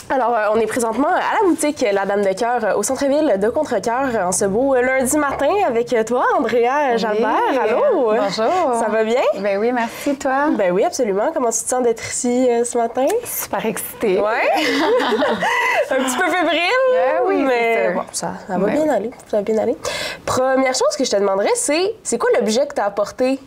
Alors, on est présentement à la boutique La Dame de Cœur au centre-ville de Contrecœur en ce beau lundi matin avec toi, Andrea Jalbert. Allô? Bonjour. Ça va bien? Ben oui, merci, toi. Ben oui, absolument. Comment tu te sens d'être ici ce matin? Super excitée. Ouais? Un petit peu fébrile? Oui, mais bon, ça va bien aller. Ça va bien aller. Première chose que je te demanderais, c'est quoi l'objet que tu as apporté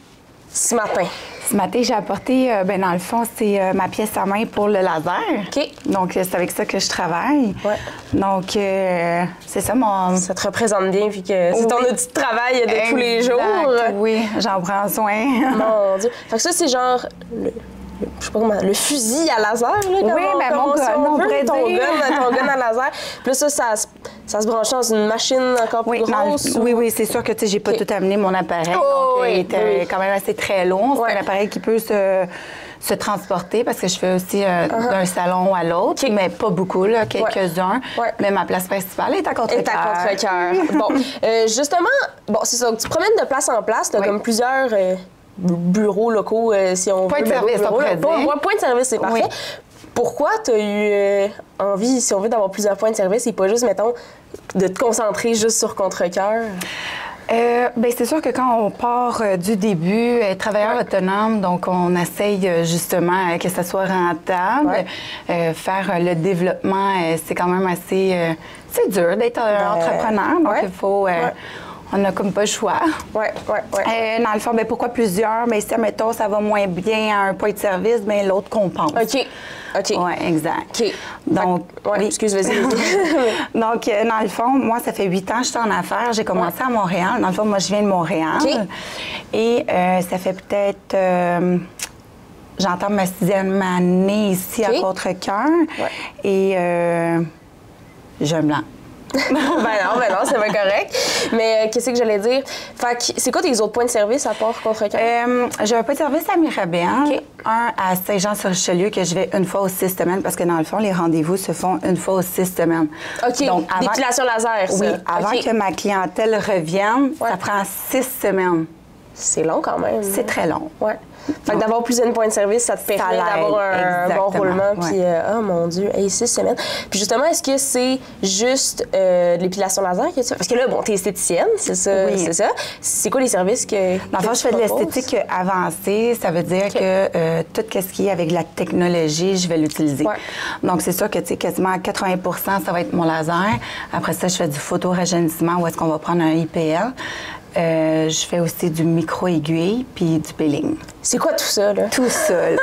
ce matin? Ce matin, j'ai apporté, dans le fond, c'est ma pièce à main pour le laser. OK. Donc, c'est avec ça que je travaille. Ouais. Donc, c'est ça mon... Ça te représente bien, puis que c'est ton outil de travail de tous les jours. Oui, j'en prends soin. Mon Dieu. Fait que ça, c'est genre... je sais pas comment, le fusil à laser, là, oui, mais mon gun, ton gun à laser. Puis là, ça se branche dans une machine encore plus grosse. Oui, c'est sûr que j'ai pas tout amené mon appareil. Donc, il était quand même assez très long. C'est un appareil qui peut se transporter parce que je fais aussi d'un salon à l'autre, mais pas beaucoup, là, quelques-uns. Ouais. Mais ma place principale est à Contrecœur. Bon, justement, c'est ça, tu promènes de place en place, tu as comme plusieurs bureaux locaux, si on veut. Point de service, on pourrait dire. Point de service, c'est parfait. Pourquoi tu as eu envie, si on veut, d'avoir plusieurs points de service et pas juste, mettons, de te concentrer juste sur Contrecœur? C'est sûr que quand on part du début, travailleur autonome, donc on essaye justement que ça soit rentable. Faire le développement, c'est quand même assez... c'est dur d'être entrepreneur, donc il faut... On n'a comme pas le choix. Dans le fond, pourquoi plusieurs? Mais si, admettons, ça va moins bien à un point de service, l'autre compense. OK. Oui, exact. OK. Donc, oui. Excuse, vas-y. Donc, dans le fond, moi, ça fait 8 ans que je suis en affaires. J'ai commencé à Montréal. Dans le fond, moi, je viens de Montréal. OK. Et ça fait peut-être... j'entends ma 6e année ici à Contrecœur. Et j'ai un blanc. non, c'est pas correct. Mais qu'est-ce que j'allais dire? Fait que c'est quoi tes autres points de service à part Contrecœur? J'ai un point de service à Mirabel, un à Saint-Jean-sur-Richelieu que je vais une fois aux 6 semaines parce que dans le fond, les rendez-vous se font une fois aux 6 semaines. OK. Donc, d'épilation laser, ça? Oui, avant que ma clientèle revienne, ça prend 6 semaines. C'est long quand même. C'est très long. Ouais. Fait que d'avoir plusieurs points de service, ça te permet d'avoir un bon roulement. Puis, oh mon Dieu, 6 semaines. Puis justement, est-ce que c'est juste de l'épilation laser que tu fais? Parce que là, bon, t'es esthéticienne, c'est ça? Oui. C'est ça. C'est quoi les services que dans le fond, je fais de l'esthétique avancée. Ça veut dire que tout ce qui est avec la technologie, je vais l'utiliser. Donc, c'est sûr que, tu sais, quasiment 80 ça va être mon laser. Après ça, je fais du photorajeunissement où est-ce qu'on va prendre un IPL. Je fais aussi du micro-aiguille puis du peeling. C'est quoi tout ça, là? Tout ça, là.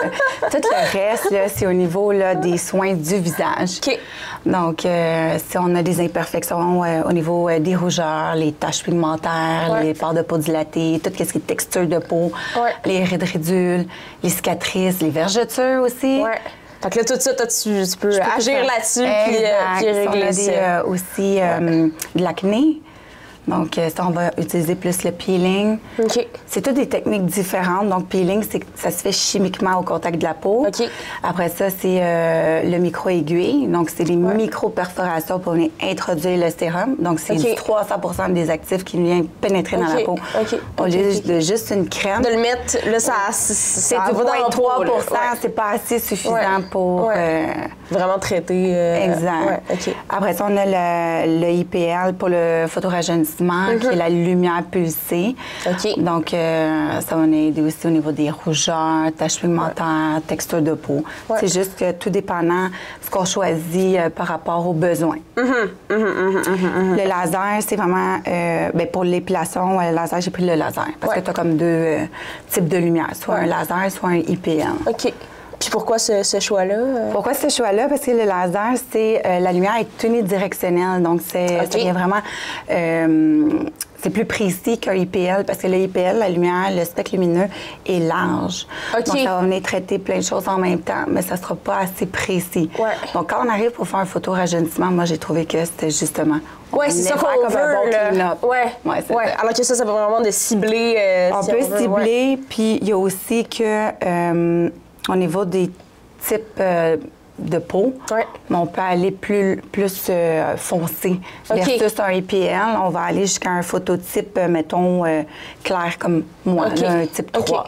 Tout le reste, là, c'est au niveau là, des soins du visage. OK. Donc, si on a des imperfections au niveau des rougeurs, les taches pigmentaires, les pores de peau dilatées, tout ce qui est texture de peau, les rides ridules, les cicatrices, les vergetures aussi. Fait que là, tout ça, tu peux agir là-dessus puis régler ça. On a aussi de l'acné. Donc, ça, on va utiliser plus le peeling. OK. C'est toutes des techniques différentes. Donc, peeling, ça se fait chimiquement au contact de la peau. OK. Après ça, c'est le micro-aiguille. Donc, c'est les micro-perforations pour venir introduire le sérum. Donc, c'est du 300 des actifs qui viennent pénétrer dans la peau. Au lieu de juste une crème. De le mettre, là, c'est du 0,3 c'est pas assez suffisant pour... vraiment traiter. Exact. Après ça, on a le IPL pour le photorajeunissement. Qui est la lumière pulsée. Donc, ça va aider aussi au niveau des rougeurs, taches pigmentaires, texture de peau. C'est juste que tout dépendant ce qu'on choisit par rapport aux besoins. Le laser, c'est vraiment... pour l'épilation, le laser, j'ai pris le laser. Parce que tu as comme 2 types de lumière. Soit un laser, soit un IPL. OK. Puis pourquoi ce choix-là? Pourquoi ce choix-là? Parce que le laser, c'est la lumière est unidirectionnelle. Donc, ça vient vraiment... c'est plus précis qu'un IPL parce que le IPL, la lumière, le spectre lumineux est large. Donc, ça va venir traiter plein de choses en même temps, mais ça ne sera pas assez précis. Donc, quand on arrive pour faire un photorajeunissement, moi, j'ai trouvé que c'était justement... c'est ça qu'on veut. Alors que ça va vraiment de cibler... on peut cibler, puis il y a aussi que... au niveau des types de peau, on peut aller plus foncé. Versus un IPL, on va aller jusqu'à un phototype, mettons, clair comme moi, là, un type 3.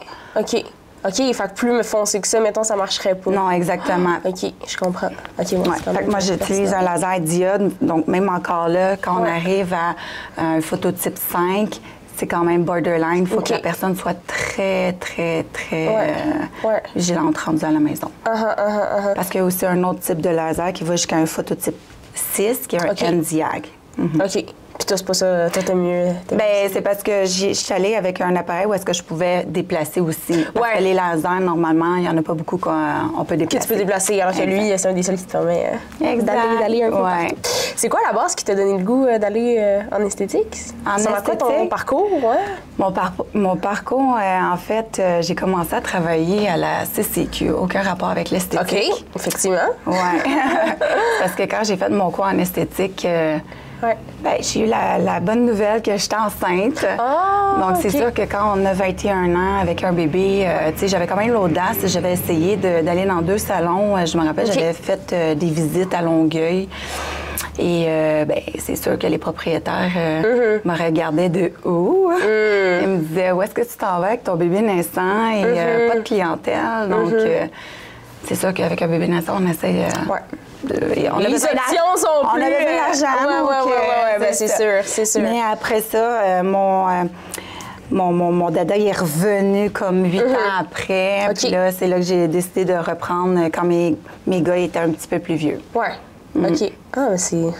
OK, fait que plus foncé que ça, mettons, ça marcherait pas. Non, exactement. OK, je comprends. OK, fait que moi, j'utilise un laser diode. Donc, même encore là, quand on arrive à un phototype 5, c'est quand même borderline. Il faut que la personne soit très, très, très vigilante rendue à la maison. Parce qu'il y a aussi un autre type de laser qui va jusqu'à un phototype 6, qui est un NDIAG. OK. Puis toi, c'est pas ça, toi, t'aimes mieux? Bien, c'est parce que je suis allée avec un appareil où est-ce que je pouvais déplacer aussi. Parce que les lasers, normalement, il n'y en a pas beaucoup qu'on peut déplacer. Que tu peux déplacer, alors que lui, c'est un des seuls qui te permet d'aller un peu partout. C'est quoi la base qui t'a donné le goût d'aller en esthétique? C'est quoi ton parcours? Mon parcours, en fait, j'ai commencé à travailler à la CCQ. Aucun rapport avec l'esthétique. OK, effectivement. Oui. Parce que quand j'ai fait mon cours en esthétique... Ben, j'ai eu la bonne nouvelle que j'étais enceinte. Donc, c'est sûr que quand on a 21 ans avec un bébé, tu sais, j'avais quand même l'audace. J'avais essayé d'aller dans 2 salons. Je me rappelle, j'avais fait des visites à Longueuil. Et ben, c'est sûr que les propriétaires me regardaient de haut. Ils me disaient, où est-ce que tu t'en vas avec ton bébé naissant et pas de clientèle. Donc, c'est sûr qu'avec un bébé naissant, on essaie... les options sont plus... On avait de l'argent. Oui, c'est sûr. Mais après ça, mon dada est revenu comme 8 ans après. Puis là, c'est là que j'ai décidé de reprendre quand mes gars étaient un petit peu plus vieux. OK. Ah, mais c'est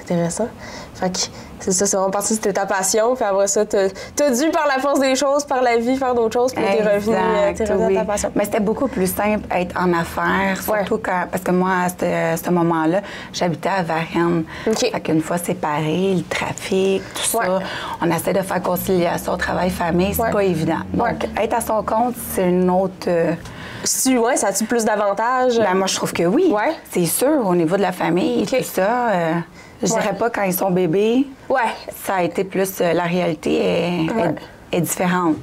intéressant. Fait que c'est ça, c'est vraiment partie de ta passion. Puis après ça, t'as dû, par la force des choses, par la vie, faire d'autres choses. Puis t'es revenu à ta passion. Mais c'était beaucoup plus simple être en affaires, surtout quand... Parce que moi, à ce moment-là, j'habitais à Varennes. Fait qu'une fois séparés, le trafic, tout ça, on essaie de faire conciliation travail-famille, c'est pas évident. Donc, être à son compte, c'est une autre... ça a-tu plus d'avantages? Ben, moi, je trouve que oui. C'est sûr, au niveau de la famille, tout ça... Je dirais pas quand ils sont bébés. Ça a été plus... la réalité est différente.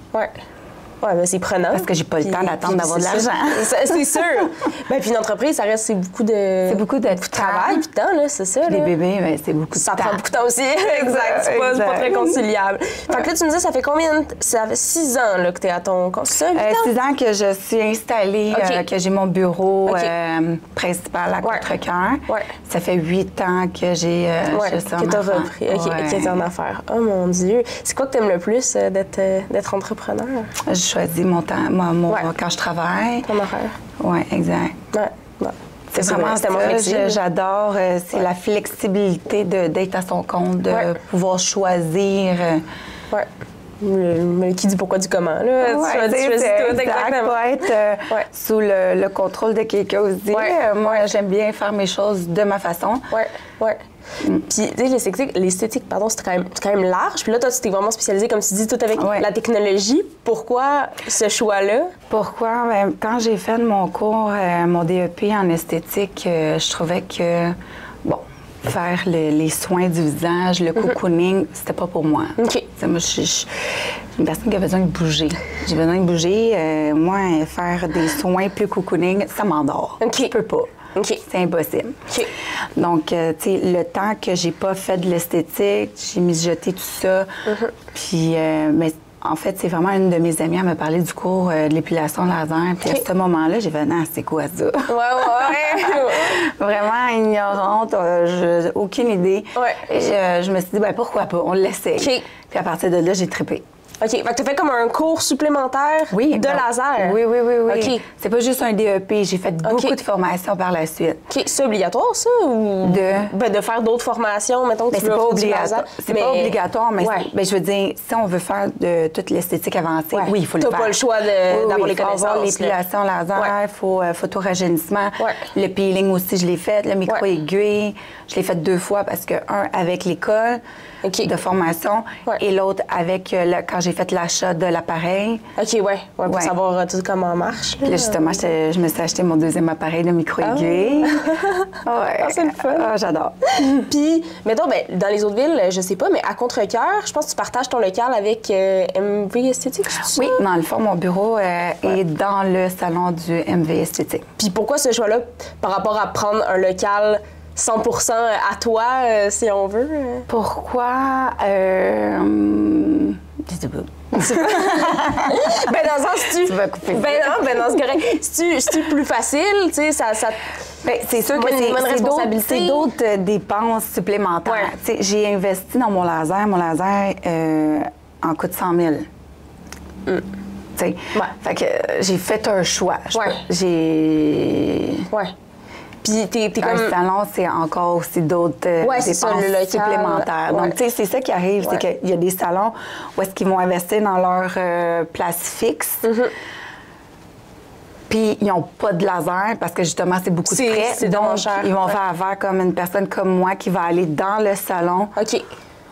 Ben c'est prenant. Parce que j'ai pas le temps d'attendre d'avoir de l'argent. C'est sûr. Ben, puis une entreprise, ça reste, c'est beaucoup de travail puis de temps, là, c'est ça. Les bébés, ben, c'est beaucoup de temps. Ça prend beaucoup de temps aussi. Exact. C'est pas très conciliable. Fait que là, tu me dis, ça fait combien ça fait 6 ans là, que tu es à ton compte, c'est ça? 6 ans que je suis installée, que j'ai mon bureau principal à Contrecœur. Ça fait 8 ans que j'ai ça que tu as repris, que tu es en affaires. Oh mon Dieu. C'est quoi que tu aimes le plus d'être entrepreneur? Je choisis mon temps, quand je travaille. Ton horaire. Oui, exact. C'est vraiment ça. J'adore. C'est la flexibilité d'être à son compte, de pouvoir choisir. Mais qui dit pourquoi du comment, là? Tu choisis tout, exactement. Pas être sous le contrôle de quelqu'un aussi. Moi, j'aime bien faire mes choses de ma façon. Puis, tu sais, l'esthétique, pardon, c'est quand même large. Puis là, toi, tu t'es vraiment spécialisée, comme tu dis, tout avec la technologie. Pourquoi ce choix-là? Pourquoi? Bien, quand j'ai fait mon cours, mon DEP en esthétique, je trouvais que, faire les soins du visage, le cocooning, c'était pas pour moi. Moi, je suis une personne qui a besoin de bouger. J'ai besoin de bouger. Moi, faire des soins plus cocooning, ça m'endort. Je peux pas. C'est impossible. Donc, tu sais, le temps que j'ai pas fait de l'esthétique, j'ai mijoté tout ça. Puis, mais en fait, c'est vraiment une de mes amies à me parler du cours de l'épilation laser. Puis à ce moment-là, j'ai fait, non, c'est quoi ça? Vraiment ignorante, aucune idée. Et je me suis dit, ben pourquoi pas, on l'essaie. Puis à partir de là, j'ai trippé. OK. Fait que tu as fait comme un cours supplémentaire de laser. Oui. OK. C'est pas juste un DEP. J'ai fait beaucoup de formations par la suite. OK. C'est obligatoire, ça? Ou... de faire d'autres formations, mettons que tu veux faire du laser? C'est pas obligatoire, mais je veux dire, si on veut faire de toute l'esthétique avancée, oui, il faut le faire. Tu n'as pas le choix d'avoir les connaissances. Il faut avoir l'épilation laser, il faut photorajeunissement. Le peeling aussi, je l'ai fait. Le micro-aiguille, je l'ai fait 2 fois parce que, un, avec l'école de formation et l'autre avec quand j'ai fait l'achat de l'appareil. Pour savoir tout comment marche. Puis là, justement, je me suis acheté mon 2e appareil de micro-aiguille. C'est le fun. J'adore. Puis, mettons, dans les autres villes, je sais pas, mais à Contrecœur, je pense que tu partages ton local avec MV Esthétique, Oui, dans le fond, mon bureau est dans le salon du MV Esthétique. Puis pourquoi ce choix-là par rapport à prendre un local 100% à toi, si on veut? Pourquoi? Ben, dans le sens, tu vas couper. Ben non, c'est correct. C'est plus facile, tu sais, ça... Ben, c'est sûr que c'est d'autres dépenses supplémentaires. Ouais. J'ai investi dans mon laser. Mon laser en coûte 100 000. Ouais. Fait que j'ai fait un choix. Ouais. Puis t'es comme... Un salon, c'est encore aussi d'autres dépenses supplémentaires. Ouais. Donc, tu sais, c'est ça qui arrive, c'est qu'il y a des salons où est-ce qu'ils vont investir dans leur place fixe. Puis ils n'ont pas de laser parce que justement, c'est beaucoup de frais. Donc, ils vont faire affaire comme une personne comme moi qui va aller dans le salon,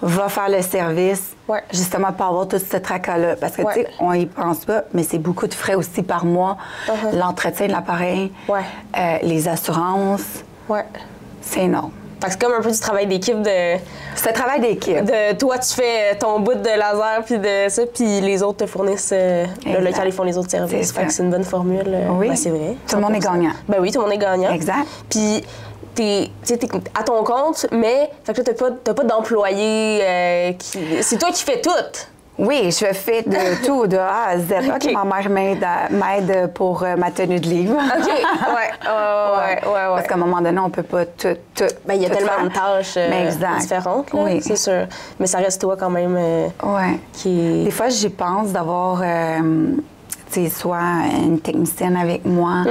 va faire le service, justement pour avoir tout ce tracas-là. Parce que, tu sais, on y pense pas, mais c'est beaucoup de frais aussi par mois. L'entretien de l'appareil, les assurances. C'est énorme. Fait que c'est comme un peu du travail d'équipe de... C'est un travail d'équipe. Toi, tu fais ton bout de laser puis de ça, puis les autres te fournissent le local, ils font les autres services. Fait que c'est une bonne formule. Oui. Ben, c'est vrai. Tout le monde est gagnant. Ben oui, tout le monde est gagnant. Exact. Puis t'es à ton compte, mais fait que là, t'as pas d'employé qui... C'est toi qui fais tout. Oui, je fais de tout, de A à Z. OK, ma mère m'aide pour ma tenue de livre. OK, ouais. Parce qu'à un moment donné, on peut pas tout ben, il y a tellement de tâches différentes, là, c'est sûr. Mais ça reste toi quand même qui... Des fois, j'y pense d'avoir... soit une technicienne avec moi,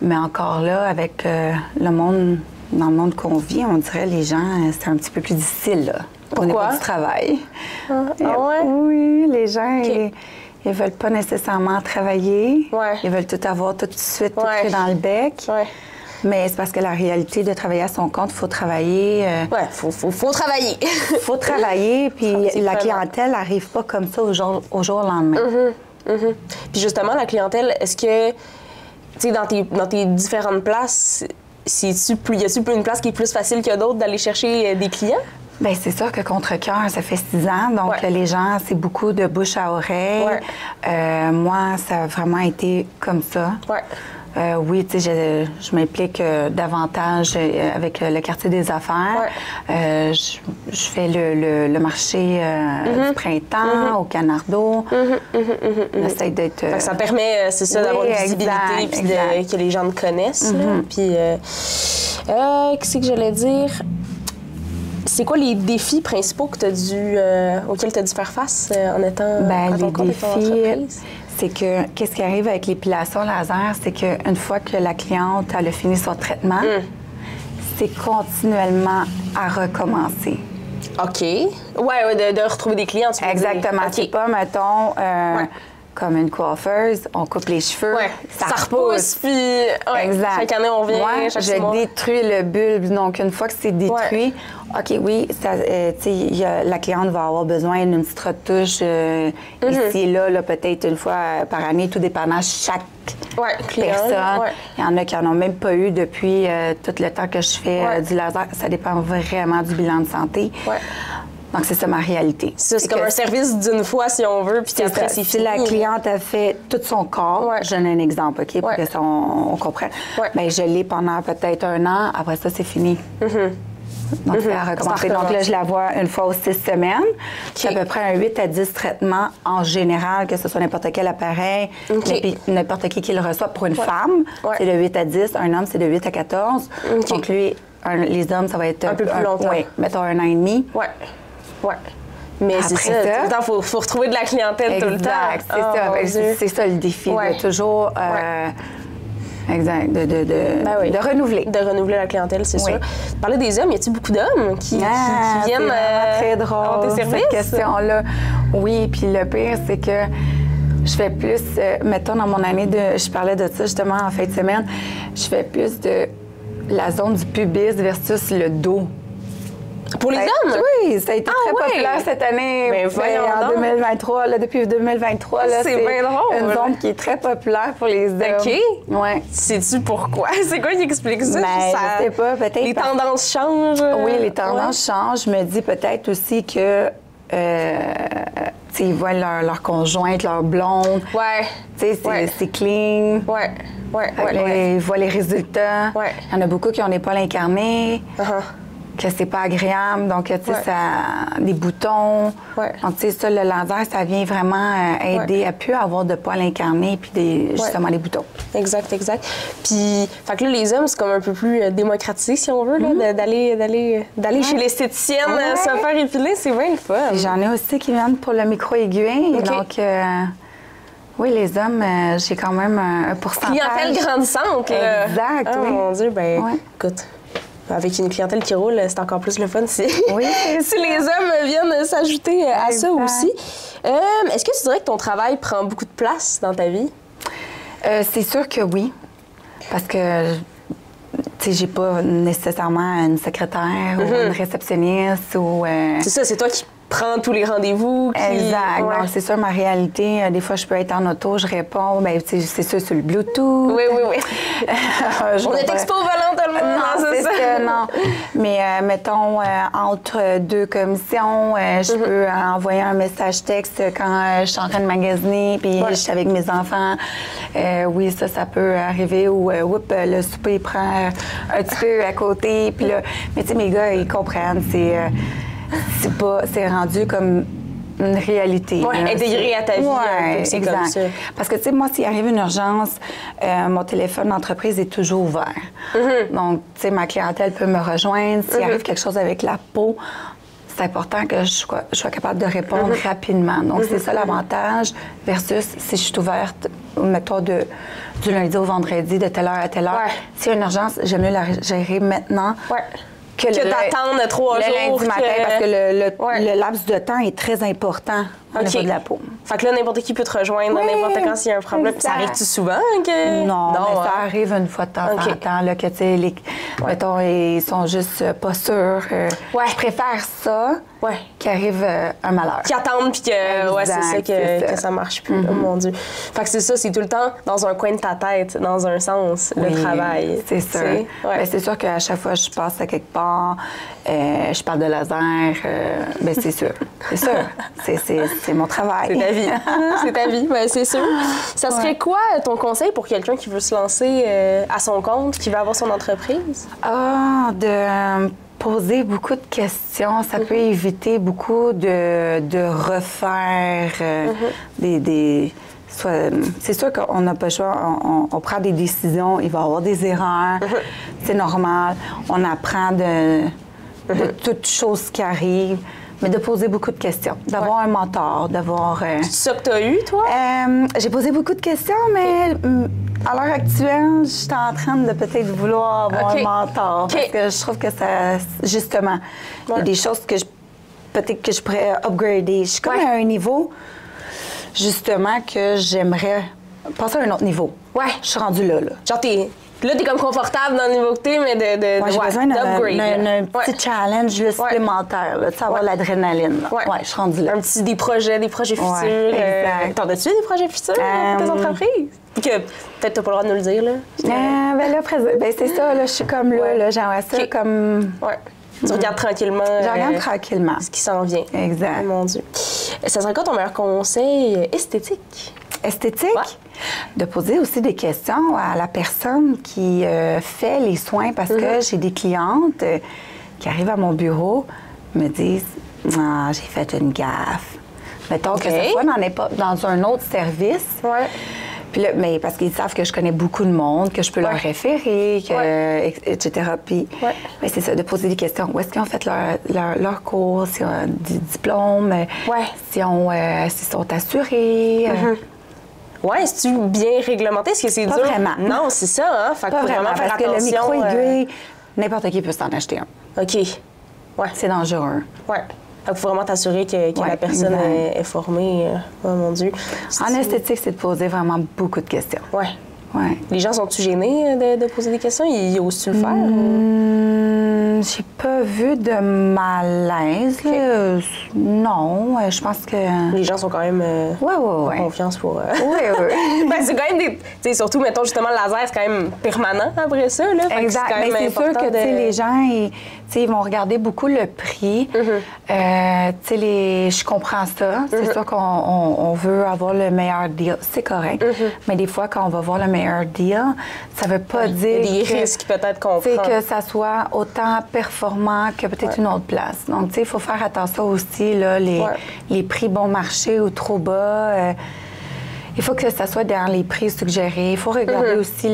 mais encore là, avec le monde, dans le monde qu'on vit, on dirait les gens, c'est un petit peu plus difficile, là. Au niveau du travail. Oui, les gens, ils veulent pas nécessairement travailler. Ils veulent tout avoir tout de suite, tout pris dans le bec. Mais c'est parce que la réalité de travailler à son compte, il faut travailler. Faut travailler. Il faut travailler, puis la clientèle n'arrive pas comme ça au jour au lendemain. Puis justement, la clientèle, est-ce que, tu sais, dans tes différentes places, y a-t-il une place qui est plus facile que d'autres d'aller chercher des clients? Bien, c'est sûr que Contrecœur, ça fait 6 ans, donc les gens, c'est beaucoup de bouche à oreille. Moi, ça a vraiment été comme ça. Oui, tu sais, je m'implique davantage avec le quartier des affaires. Je fais le marché du printemps au Canardo. J'essaie d'être... Ça permet, c'est ça, d'avoir une visibilité puis que les gens te connaissent. Puis, qu'est-ce que j'allais dire? C'est quoi les défis principaux que auxquels tu as dû faire face en étant à ton compte et ton entreprise? C'est que, qu'est-ce qui arrive avec l'épilation laser, c'est qu'une fois que la cliente a fini son traitement, c'est continuellement à recommencer. OK. De retrouver des clients, tu veux dire. Exactement. C'est pas, mettons, comme une coiffeuse, on coupe les cheveux, ça repousse, puis chaque année, on vient, moi, chaque mois. Je détruis le bulbe. Donc, une fois que c'est détruit, OK, oui, la cliente va avoir besoin d'une petite retouche ici et là, peut-être une fois par année, tout dépendant chaque personne. Il y en a qui n'en ont même pas eu depuis tout le temps que je fais du laser. Ça dépend vraiment du bilan de santé. Donc, c'est ça ma réalité. C'est comme un service d'une fois, si on veut, puis après, c'est fini. Si la cliente a fait tout son corps, je donne un exemple, OK, pour que ça, on comprenne. Bien, je l'ai pendant peut-être 1 an. Après ça, c'est fini. Donc, c'est à recommencer. Donc, là, je la vois une fois aux 6 semaines. C'est à peu près un 8 à 10 traitements en général, que ce soit n'importe quel appareil, n'importe qui le reçoit. Pour une femme, c'est de 8 à 10. Un homme, c'est de 8 à 14. Donc, lui, les hommes, ça va être un peu plus longtemps. Oui, mettons 1 an et demi. Mais c'est ça, tout le temps, il faut retrouver de la clientèle tout le temps. C'est ça le défi, de toujours... Exact, de renouveler. De renouveler la clientèle, c'est sûr. Parler des hommes, y a-t-il beaucoup d'hommes qui viennent très drôle, cette question-là. Oui, puis le pire, c'est que je fais plus, mettons dans mon année je parlais de ça justement en fin de semaine, je fais plus de la zone du pubis versus le dos. Pour les hommes? Oui, ça a été très populaire cette année. Mais en 2023, depuis 2023, c'est bien drôle. Une zone qui est très populaire pour les hommes. OK. Ouais. Sais-tu pourquoi? C'est quoi qui explique ça? Je sais pas, peut-être. Les tendances changent? Oui, les tendances changent. Je me dis peut-être aussi que ils voient leur conjointe, leur blonde. C'est clean. Ils voient les résultats. Il y en a beaucoup qui ont l'épaule incarnée. que c'est pas agréable. Donc, tu sais, ça, des boutons. Donc, tu sais, ça, le laser, ça vient vraiment aider à plus avoir de poils incarnés puis justement les boutons. Exact. Puis, fait que là, les hommes, c'est comme un peu plus démocratisé, si on veut, là, d'aller chez l'esthéticienne se faire épiler. C'est bien le fun. J'en ai aussi qui viennent pour le micro-aiguille. Donc, oui, les hommes, j'ai quand même un pourcentage. Clientèle grandissante, là. Exact, oh, mon Dieu, ben écoute, avec une clientèle qui roule, c'est encore plus le fun si les hommes viennent s'ajouter à ça aussi. Est-ce que tu dirais que ton travail prend beaucoup de place dans ta vie? C'est sûr que oui, parce que, tu sais, j'ai pas nécessairement une secrétaire ou une réceptionniste ou... C'est ça, c'est toi qui prends tous les rendez-vous. Exact. Donc, c'est ça, ma réalité. Des fois, je peux être en auto, je réponds. Bien, c'est ça, sur le Bluetooth. Oui. On est expo volant tout le monde. Non, c'est ça. Non. Mais, mettons, entre deux commissions, je peux envoyer un message texte quand je suis en train de magasiner, puis je suis avec mes enfants. Oui, ça peut arriver. Ou, le souper, il prend un petit peu à côté. Puis là, mais tu sais, mes gars, ils comprennent. C'est rendu comme une réalité. Oui, intégré à ta vie. Oui, exact. Comme ça. Parce que, tu sais, moi, s'il arrive une urgence, mon téléphone d'entreprise est toujours ouvert. Donc, tu sais, ma clientèle peut me rejoindre. S'il arrive quelque chose avec la peau, c'est important que je sois capable de répondre rapidement. Donc, c'est ça l'avantage versus si je suis ouverte, mettons, du lundi au vendredi, de telle heure à telle heure. S'il y a une urgence, j'aime mieux la gérer maintenant. Que d'attendre 3 jours. Le lundi matin, parce que le laps de temps est très important au niveau de la peau. Fait que là, n'importe qui peut te rejoindre n'importe quand s'il y a un problème. Ça arrive-tu souvent? Non, mais ça arrive une fois de temps en temps, là, que, tu sais, mettons, ils sont juste pas sûrs. Je préfère ça qu'arrive un malheur. Qui attendent, puis que, c'est ça, que ça marche plus. Oh mon Dieu. Fait que c'est ça, c'est tout le temps dans un coin de ta tête, dans un sens, le travail. C'est sûr. Ben, c'est sûr qu'à chaque fois que je passe à quelque part, je parle de laser, ben c'est sûr. C'est sûr. C'est mon travail. C'est ta vie. C'est ta vie, ben, c'est sûr. Ça serait quoi ton conseil pour quelqu'un qui veut se lancer à son compte, qui veut avoir son entreprise? De poser beaucoup de questions. Ça peut éviter beaucoup de refaire des c'est sûr qu'on n'a pas le choix. On prend des décisions, il va y avoir des erreurs. C'est normal. On apprend de toutes choses qui arrivent. Mais de poser beaucoup de questions, d'avoir un mentor, d'avoir... C'est ça que tu as eu, toi? J'ai posé beaucoup de questions, mais à l'heure actuelle, je suis en train de peut-être vouloir avoir un mentor. Parce que je trouve que ça... Justement, il y a des choses que peut-être que je pourrais upgrader. Je suis comme à un niveau, justement, que j'aimerais passer à un autre niveau. Je suis rendue là. Genre, t'es comme confortable dans le niveau que t'es, mais j'ai besoin d'un petit challenge supplémentaire, de avoir l'adrénaline. Je suis rendue là. Des projets futurs. Exact. T'en as-tu des projets futurs pour tes entreprises? Que peut-être t'as pas le droit de nous le dire, là. C'est ça, là, je suis comme là, j'aimerais ça comme... Tu regardes tranquillement. Je regarde tranquillement. Ce qui s'en vient. Exact. Oh, mon Dieu. Ça serait quoi ton meilleur conseil esthétique? Esthétique? De poser aussi des questions à la personne qui fait les soins parce que j'ai des clientes qui arrivent à mon bureau me disent « Ah, j'ai fait une gaffe. » Mettons que ce soit dans un autre service. Puis là, mais parce qu'ils savent que je connais beaucoup de monde, que je peux leur référer, etc. Puis mais c'est ça, de poser des questions. Où est-ce qu'ils ont fait leur cours, s'ils ont des diplômes, s'ils sont assurés. Est-ce-tu bien réglementé? Est-ce que c'est dur? Pas vraiment. Non, c'est ça, hein? Fait pas vraiment, parce que le micro-aiguille, n'importe qui peut s'en acheter un. OK. C'est dangereux. Il faut vraiment t'assurer que la personne est formée. Oh mon Dieu. En esthétique, c'est de poser vraiment beaucoup de questions. Les gens sont-tu gênés de poser des questions? Ils osent-tu le faire? J'ai pas vu de malaise. Non, je pense que... Les gens sont quand même en confiance pour... c'est quand même des... Tu sais, surtout, mettons, justement, le laser, c'est quand même permanent après ça. Là. Exact. Mais c'est sûr que les gens, ils vont regarder beaucoup le prix. Je comprends ça. C'est sûr qu'on veut avoir le meilleur deal. C'est correct. Mais des fois, quand on va voir le meilleur deal, ça veut pas dire des risques peut-être qu'on prend. Que ça soit autant performant performant que peut-être une autre place. Donc, tu sais, il faut faire attention aussi, là, les prix bon marché ou trop bas. Il faut que ça soit dans les prix suggérés. Il faut regarder aussi,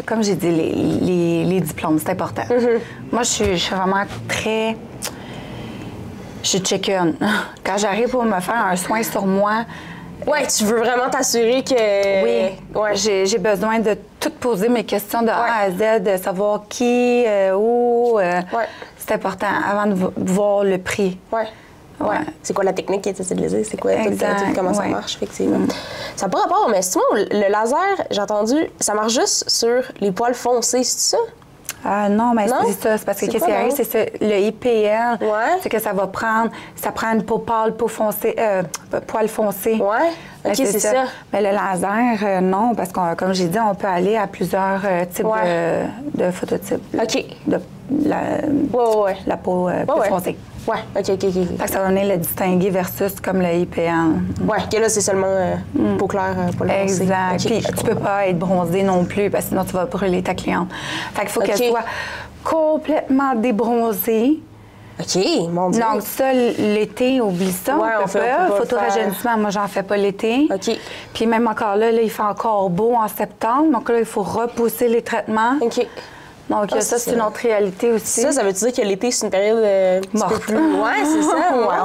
comme j'ai dit, les diplômes. C'est important. Moi, je suis vraiment très... Je suis chicken. Quand j'arrive pour me faire un soin sur moi... Oui, tu veux vraiment t'assurer que... Oui, j'ai besoin de tout poser mes questions de A à Z, de savoir qui, où. C'est important avant de voir le prix. Ouais. C'est quoi la technique qui est utilisée? C'est quoi comment ça marche, effectivement. Ça n'a pas rapport, mais sinon, le laser, j'ai entendu, ça marche juste sur les poils foncés, c'est ça? Non, mais c'est ça. C'est parce que qu'est-ce qui arrive, c'est ça. Le IPL, c'est que ça prend une peau pâle, peau foncée, poil foncé. OK, c'est ça. Mais le laser, non, parce que, comme j'ai dit, on peut aller à plusieurs types de phototypes. OK. De la peau foncée. OK. Fait que ça va donner le distinguer versus comme le IPL. Que là, c'est seulement peau claire, pas le foncé. Exact. Puis tu peux pas être bronzé non plus, parce que sinon tu vas brûler ta cliente. Fait qu'il faut qu'elle soit complètement débronzée. OK, mon Dieu. Donc ça, l'été, oublie ça, on peut pas. Photorajeunissement, moi, j'en fais pas l'été. OK. Puis même encore là, il fait encore beau en septembre. Donc là, il faut repousser les traitements. OK. Donc ça, c'est une autre réalité aussi. Ça veut dire que l'été, c'est une période morte. Plus... c'est ça.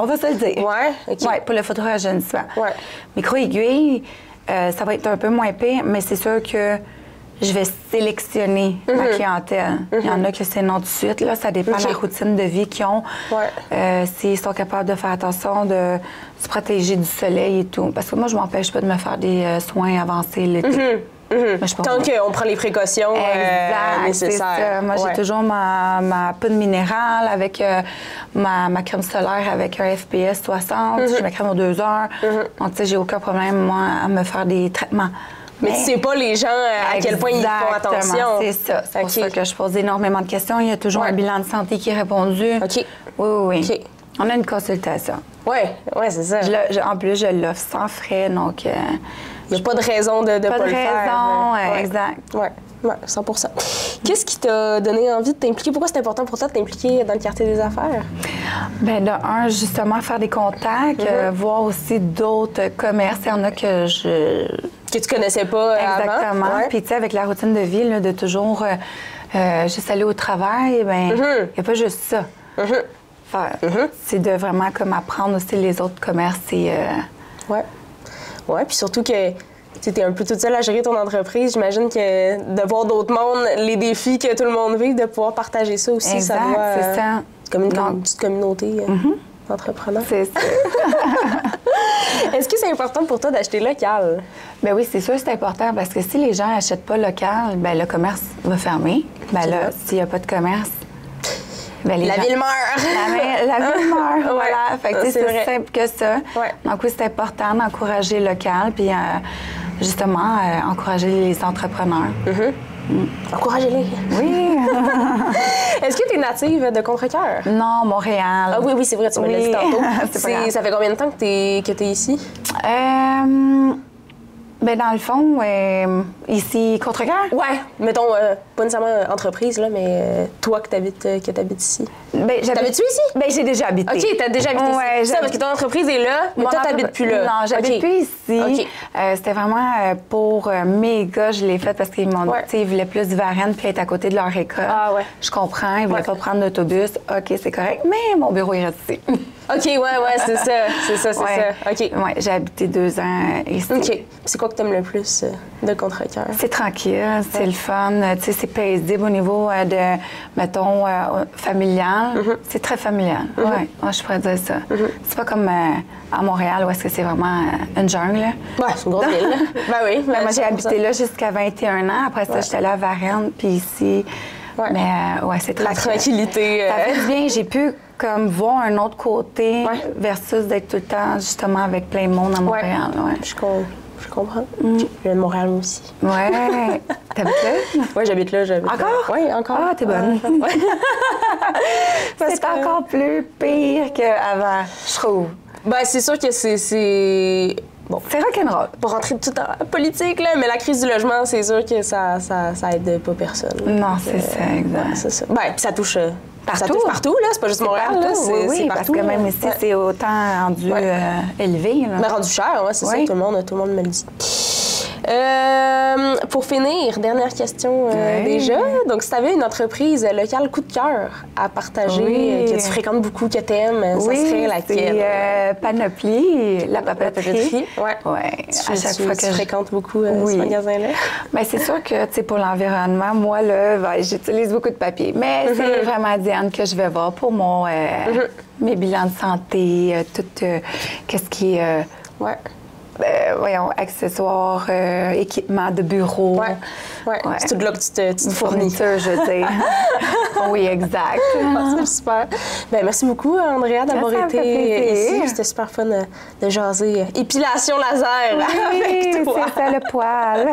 On va se le dire. OK. Pour le photorajeunissement. Micro-aiguille, ça va être un peu moins pire, mais c'est sûr que je vais sélectionner ma clientèle. Il y en a que c'est non tout de suite. Là, ça dépend de la routine de vie qu'ils ont. S'ils sont capables de faire attention, de se protéger du soleil et tout. Parce que moi, je ne m'empêche pas de me faire des soins avancés l'été. Tant qu'on prend les précautions nécessaires. Moi, j'ai toujours ma poudre minérale avec ma crème solaire avec un FPS 60. J'ai ma crème aux 2 heures. Donc, tu sais, j'ai aucun problème, moi, à me faire des traitements. Mais tu sais pas les gens à quel point ils font attention. C'est ça. C'est pour ça que je pose énormément de questions. Il y a toujours un bilan de santé qui est répondu. OK. Oui. OK. On a une consultation. Oui, c'est ça. En plus, je l'offre sans frais, donc... il n'y a pas de raison de pas le faire. Pas de raison, exact. Oui, 100%. Qu'est-ce qui t'a donné envie de t'impliquer? Pourquoi c'est important pour toi de t'impliquer dans le quartier des affaires? Bien, de un, justement, faire des contacts, voir aussi d'autres commerces. Il y en a que tu connaissais pas avant. Exactement. Puis, tu sais, avec la routine de vie, là, de toujours juste aller au travail, bien, il n'y a pas juste ça. C'est de vraiment comme apprendre aussi les autres commerces. Oui, puis surtout que tu es un peu toute seule à gérer ton entreprise. J'imagine que de voir d'autres mondes, les défis que tout le monde vit, de pouvoir partager ça aussi, exact, ça doit... c'est ça. Comme une petite communauté d'entrepreneurs. C'est ça. Est-ce que c'est important pour toi d'acheter local? Bien oui, c'est sûr que c'est important parce que si les gens n'achètent pas local, bien le commerce va fermer. Bien là, s'il n'y a pas de commerce, bien, la ville meurt. La ville meurt, voilà. Fait que c'est simple que ça. Donc oui, c'est important d'encourager local puis justement encourager les entrepreneurs. Encouragez-les. Oui. Est-ce que tu es native de Contrecœur? Non, Montréal. Ah oui, c'est vrai, tu me l'as dit tantôt. Ça fait combien de temps que tu es ici? Bien, dans le fond, ici, Contrecœur? Oui. Mettons, pas nécessairement entreprise, là, mais toi que t'habites ici. Ben, t'habites-tu ici? Bien, j'ai déjà habité. OK, t'as déjà habité ici. Ça, parce que ton entreprise est là, mais toi, t'habites plus là. Non, j'habite plus ici. C'était vraiment pour mes gars, je l'ai fait parce qu'ils m'ont dit, ils voulaient plus de Varennes puis être à côté de leur école. Ah ouais. Je comprends, ils voulaient pas prendre d'autobus. OK, c'est correct, mais mon bureau est resté ici. OK, c'est ça. OK. Oui, j'ai habité 2 ans ici. OK. C'est quoi que tu aimes le plus de Contrecœur? C'est tranquille, c'est le fun, tu sais, c'est paisible au niveau de, mettons, familial. C'est très familial, je pourrais dire ça. C'est pas comme à Montréal où est-ce que c'est vraiment une jungle. Oui, c'est une grosse ville. Ben oui. Moi, j'ai habité là jusqu'à 21 ans. Après ça, j'étais allée à Varennes, puis ici. Mais c'est la tranquillité. Ça fait du bien. J'ai pu comme voir un autre côté versus d'être tout le temps justement avec plein de monde à Montréal. Je comprends. Je viens de Montréal aussi. Ouais. T'habites là? Oui, j'habite là. Encore? Oui, encore. Ah, t'es bonne. C'est encore plus pire qu'avant, je trouve. Ben, c'est sûr que c'est... bon. C'est rock'n'roll. Pour rentrer tout en politique, là, mais la crise du logement, c'est sûr que ça aide pas personne. Non, c'est ça, exact. Ouais, c'est ça. Ben, puis ça touche... Partout. Ça touche partout, là. C'est pas juste Montréal, là. C'est partout, parce que même ici, c'est autant rendu élevé, là. Mais rendu cher, ouais, c'est ça. Tout le monde me le dit. Pour finir, dernière question déjà. Donc, si tu avais une entreprise locale coup de cœur à partager, que tu fréquentes beaucoup, que tu aimes, ça serait laquelle? C'est Panoplie, la papeterie. Ouais. À chaque fois que je fréquente beaucoup ce magasin-là. Bien, c'est sûr que, tu sais, pour l'environnement, moi, là, j'utilise beaucoup de papier. Mais c'est vraiment Diane que je vais voir pour mes bilans de santé, tout qu'est-ce qui est... voyons, accessoires, équipements de bureau. C'est tout là que tu te fournis. Je veux dire. Oui, exact. C'est super. Ben, merci beaucoup, Andrea, d'avoir été ici. C'était super fun de jaser épilation laser avec toi. C'est ça, le poil.